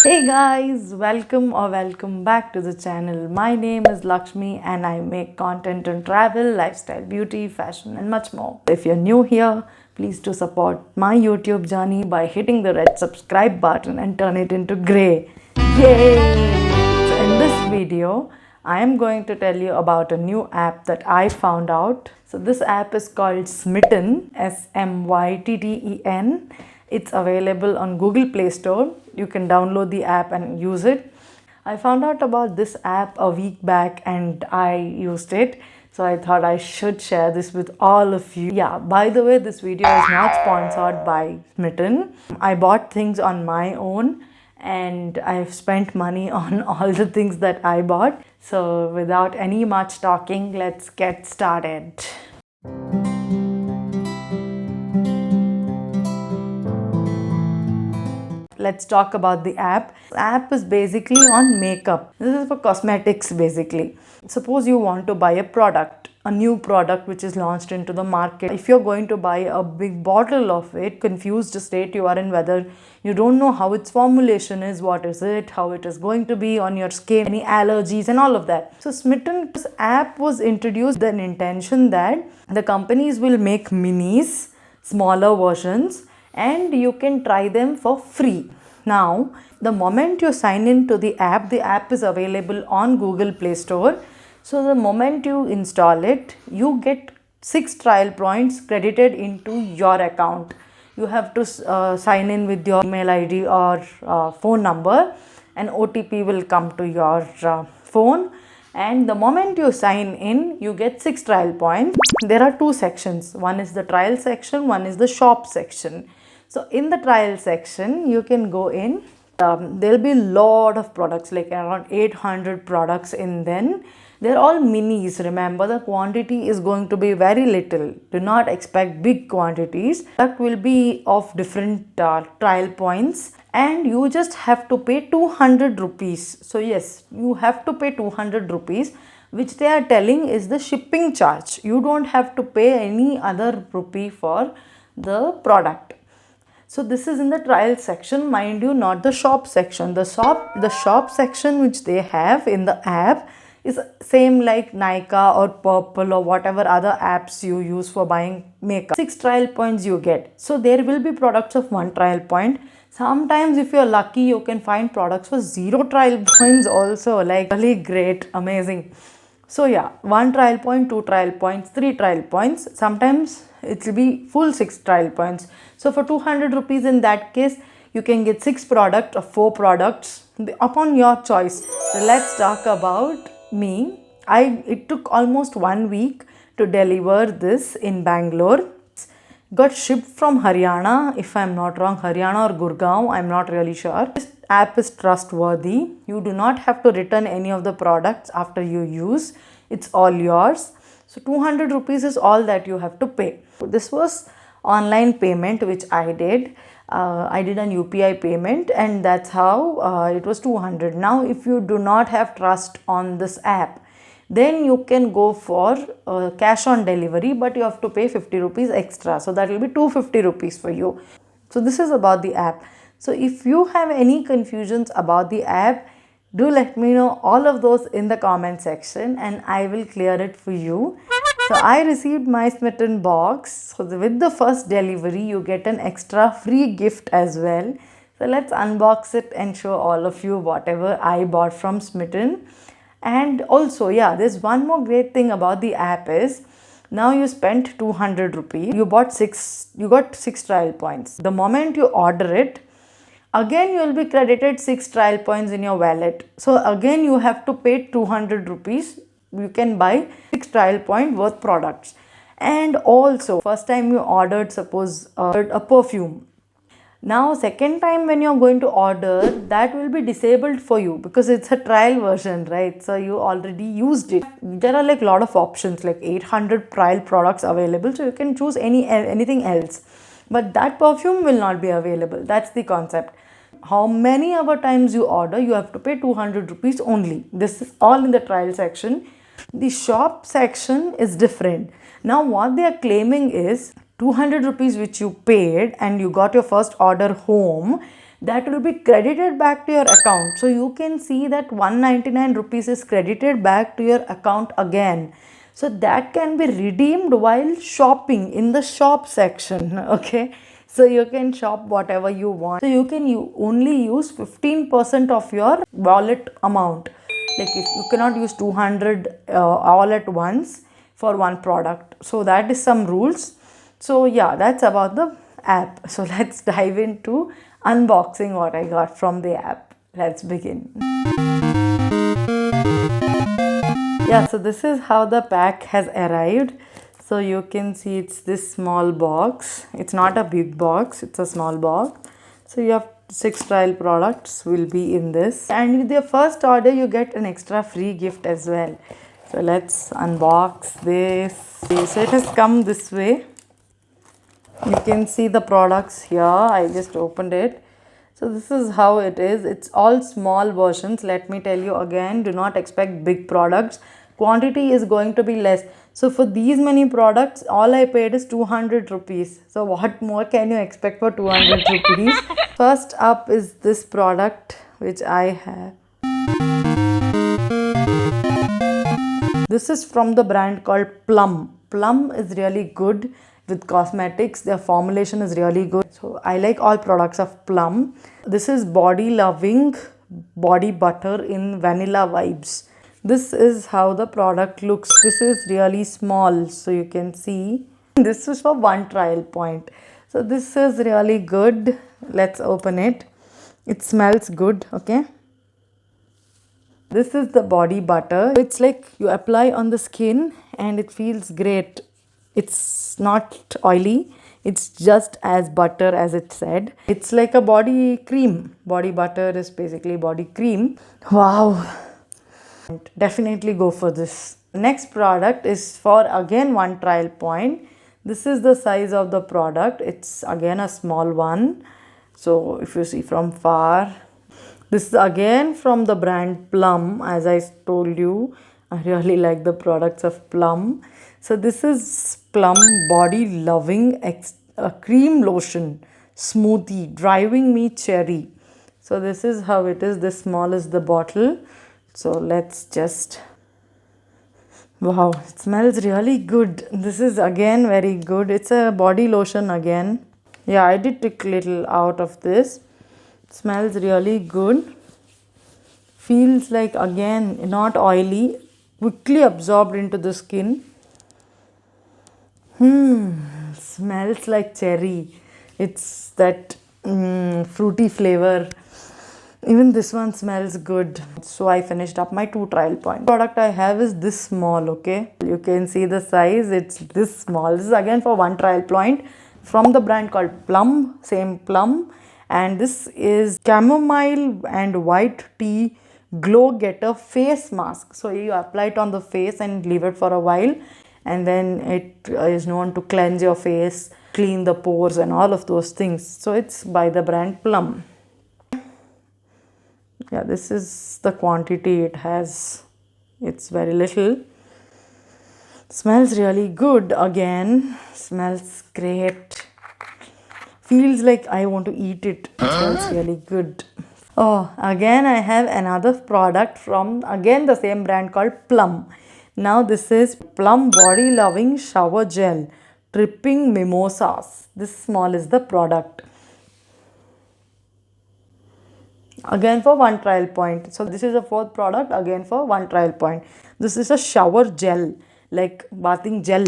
Hey guys, welcome back to the channel. My name is Lakshmi and I make content on travel, lifestyle, beauty, fashion and much more. If you're new here, please do support my YouTube journey by hitting the red subscribe button and turn it into grey. Yay! So in this video, I am going to tell you about a new app that I found out. So this app is called Smitten, Smytten. It's available on Google Play Store. You can download the app and use it. I found out about this app a week back and I used it. So I thought I should share this with all of you. Yeah, by the way, this video is not sponsored by Smitten. I bought things on my own and I've spent money on all the things that I bought. So without any much talking, let's get started. Let's talk about the app. The app is basically on makeup. This is for cosmetics basically. Suppose you want to buy a product, a new product which is launched into the market. If you're going to buy a big bottle of it, confused state you are in whether you don't know how its formulation is, what is it, how it is going to be on your skin, any allergies and all of that. So Smitten's app was introduced with an intention that the companies will make minis, smaller versions, and you can try them for free. Now, the moment you sign into the app is available on Google Play Store. So, the moment you install it, you get 6 trial points credited into your account. You have to sign in with your email ID or phone number, and OTP will come to your phone. And the moment you sign in, you get 6 trial points. There are 2 sections. One is the trial section, one is the shop section. So in the trial section, you can go in. There'll be a lot of products, like around 800 products in then. They're all minis. Remember, the quantity is going to be very little. Do not expect big quantities. That will be of different trial points. And you just have to pay 200 rupees. So yes, you have to pay 200 rupees, which they are telling is the shipping charge. You don't have to pay any other rupee for the product. So this is in the trial section, mind you, not the shop section. The shop section which they have in the app is same like Nykaa or Purple or whatever other apps you use for buying makeup. 6 trial points you get. So there will be products of 1 trial point. Sometimes if you're lucky, you can find products for 0 trial points also. Like really great, amazing. So yeah, 1 trial point, 2 trial points, 3 trial points. Sometimes it will be full 6 trial points. So for 200 rupees in that case, you can get 6 products or 4 products upon your choice. So let's talk about me. It took almost 1 week to deliver this in Bangalore. Got shipped from Haryana, if I'm not wrong, Haryana or Gurgaon, I'm not really sure. This app is trustworthy. You do not have to return any of the products after you use. It's all yours. So 200 rupees is all that you have to pay. This was online payment which I did. I did an UPI payment and that's how it was 200. Now if you do not have trust on this app, then you can go for cash on delivery, but you have to pay 50 rupees extra. So that will be 250 rupees for you. So this is about the app. So if you have any confusions about the app, do let me know all of those in the comment section and I will clear it for you. So I received my Smitten box. So with the first delivery, you get an extra free gift as well. So let's unbox it and show all of you whatever I bought from Smitten. And also, yeah, there's one more great thing about the app is now you spent 200 rupees. You got 6 trial points. The moment you order it, again you will be credited 6 trial points in your wallet. So again you have to pay 200 rupees. You can buy 6 trial point worth products. And also, first time you ordered, suppose a perfume. Now second time when you're going to order, that will be disabled for you because it's a trial version, right? So you already used it. There are like a lot of options, like 800 trial products available, so you can choose anything else. But that perfume will not be available. That's the concept. How many ever times you order, you have to pay 200 rupees only. This is all in the trial section. The shop section is different. Now what they are claiming is 200 rupees which you paid and you got your first order home, that will be credited back to your account. So you can see that 199 rupees is credited back to your account again. So that can be redeemed while shopping in the shop section. Okay, so you can shop whatever you want. So you can only use 15% of your wallet amount. Like if you cannot use 200 all at once for one product. So that is some rules. So yeah, that's about the app. So let's dive into unboxing what I got from the app. Let's begin. Yeah, so this is how the pack has arrived. So you can see it's this small box. It's not a big box, it's a small box. So you have 6 trial products will be in this, and with your first order you get an extra free gift as well. So let's unbox this. So it has come this way. You can see the products here. I just opened it. So this is how it is. It's all small versions. Let me tell you again, do not expect big products. Quantity is going to be less. So for these many products, all I paid is 200 rupees. So what more can you expect for 200 rupees? First up is this product which I have. This is from the brand called Plum. Plum is really good with cosmetics. Their formulation is really good. So I like all products of Plum. This is Body Loving Body Butter in Vanilla Vibes. This is how the product looks. This is really small, so you can see. This is for one trial point. So this is really good. Let's open it. It smells good, okay? This is the body butter. It's like you apply on the skin and it feels great. It's not oily. It's just as butter as it said. It's like a body cream. Body butter is basically body cream. Wow. Definitely go for this. Next product is for again one trial point. This is the size of the product. It's again a small one. So if you see from far, this is again from the brand Plum. As I told you, I really like the products of Plum. So this is Plum Body Loving Cream Lotion Smoothie Driving Me Cherry. So this is how it is. This small is the bottle. So let's just, wow, it smells really good. This is again very good. It's a body lotion again. Yeah, I did take a little out of this. It smells really good. Feels like again not oily, quickly absorbed into the skin. Smells like cherry. It's that fruity flavor. Even this one smells good. So I finished up my 2 trial points. Product I have is this small, okay? You can see the size, it's this small. This is again for 1 trial point from the brand called Plum, same Plum. And this is chamomile and white tea glow getter face mask. So you apply it on the face and leave it for a while. And then it is known to cleanse your face, clean the pores and all of those things. So it's by the brand Plum. Yeah, this is the quantity it has. It's very little. Smells really good again. Smells great. Feels like I want to eat it. It smells really good. Oh, again I have another product from again the same brand called Plum. Now this is Plum Body Loving Shower Gel Dripping Mimosas. This small is the product. Again for 1 trial point. So this is a 4th product again for 1 trial point. This is a shower gel, like bathing gel.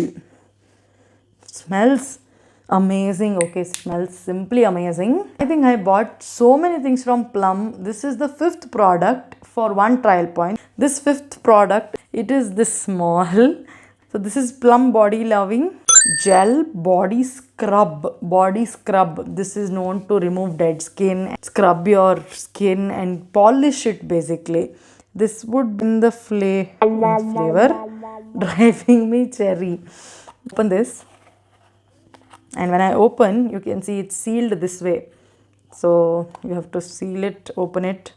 Smells amazing. Okay, smells simply amazing. I think I bought so many things from Plum. This is the 5th product for 1 trial point. This 5th product, it is this small. So this is Plum Body Loving Gel Body Scrub. Body Scrub. This is known to remove dead skin, scrub your skin and polish it basically. This would in the flavor Driving Me Cherry. Open this. And when I open, you can see it's sealed this way. So you have to seal it, open it.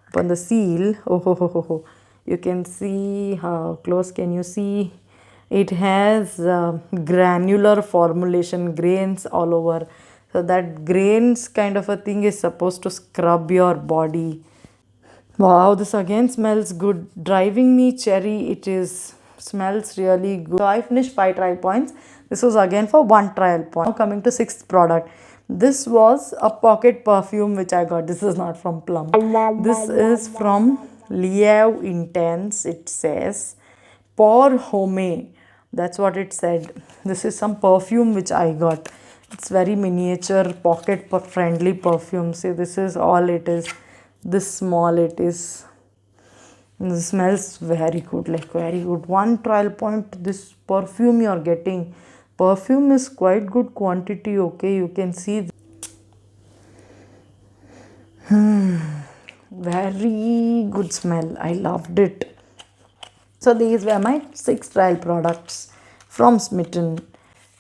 Open the seal. Oh, ho, ho, ho, ho. You can see how close can you see? It has granular formulation, grains all over. So that grains kind of a thing is supposed to scrub your body. Wow, this again smells good. Driving me cherry, it is. Smells really good. So I finished 5 trial points. This was again for 1 trial point. Now coming to 6th product. This was a pocket perfume which I got. This is not from Plum. This is from Liev Intense. It says Pour Homme. That's what it said. This is some perfume which I got. It's very miniature, pocket friendly perfume. See, this is all it is. This small it is. It smells very good, like very good. 1 trial point. This perfume you are getting. Perfume is quite good quantity. Okay, you can see. Very good smell. I loved it. So these were my 6 trial products from Smitten.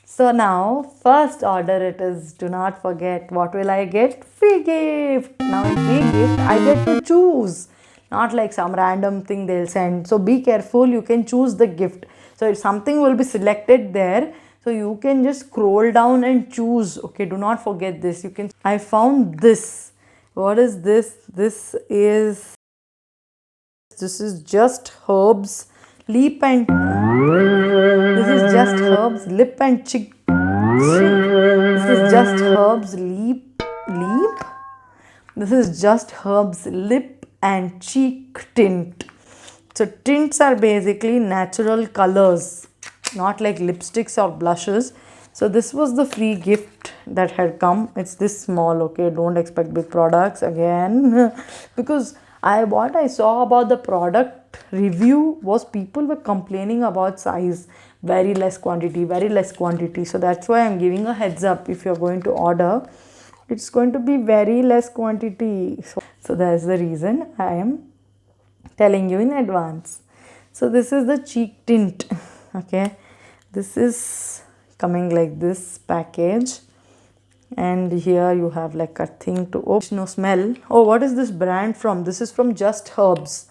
So now, first order it is, do not forget, what will I get? Free gift. Now in free gift, I get to choose. Not like some random thing they'll send. So be careful, you can choose the gift. So if something will be selected there, so you can just scroll down and choose. Okay, do not forget this. I found this. What is this? This is Just Herbs Lip and Lip and Cheek. This is Just Herbs Lip. This is Just Herbs Lip and Cheek Tint. So tints are basically natural colors, not like lipsticks or blushes. So this was the free gift that had come. It's this small. Okay, don't expect big products again. Because what I saw about the product review was people were complaining about size, very less quantity. So that's why I'm giving a heads up. If you're going to order, it's going to be very less quantity. So that's the reason I am telling you in advance. So this is the cheek tint. Okay, this is coming like this package, and here you have like a thing to open. No smell. Oh, what is this brand from? This is from Just Herbs.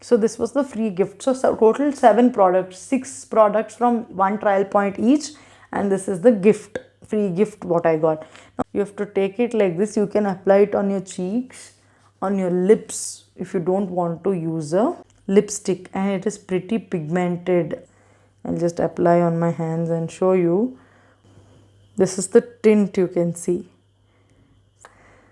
So this was the free gift. So total 7 products, 6 products from 1 trial point each, and this is the gift, free gift what I got. Now you have to take it like this. You can apply it on your cheeks, on your lips if you don't want to use a lipstick, and it is pretty pigmented. I'll just apply on my hands and show you. This is the tint you can see.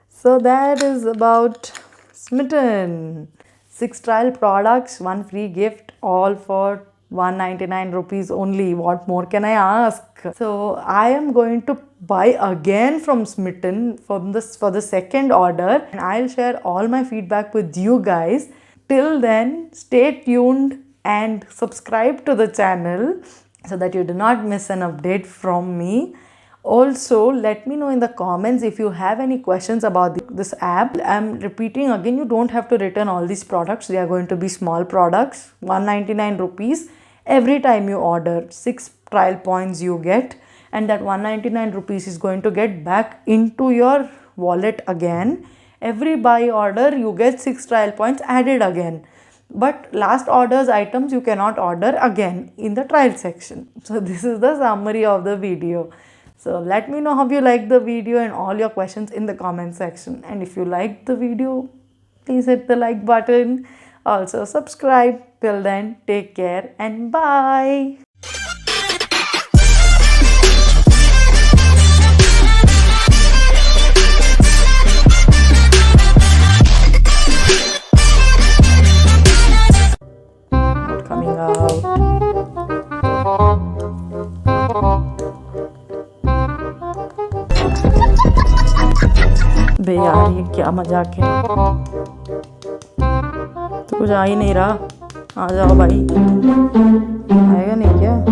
So that is about Smitten. 6 trial products, 1 free gift, all for 199 rupees only. What more can I ask? So I am going to buy again from Smitten for the second order, and I'll share all my feedback with you guys. Till then, stay tuned and subscribe to the channel so that you do not miss an update from me. Also, let me know in the comments if you have any questions about this app. I'm repeating again, you don't have to return all these products. They are going to be small products, 199 rupees every time you order. 6 trial points you get, and that 199 rupees is going to get back into your wallet again. Every buy order you get 6 trial points added again. But last orders items you cannot order again in the trial section. So this is the summary of the video. So let me know how you like the video and all your questions in the comment section. And if you liked the video, please hit the like button. Also subscribe. Till then, take care and bye. Coming out. बे यार ये क्या मजाक है, तो कुछ आ ही नहीं रहा। आ जाओ भाई, आएगा नहीं क्या?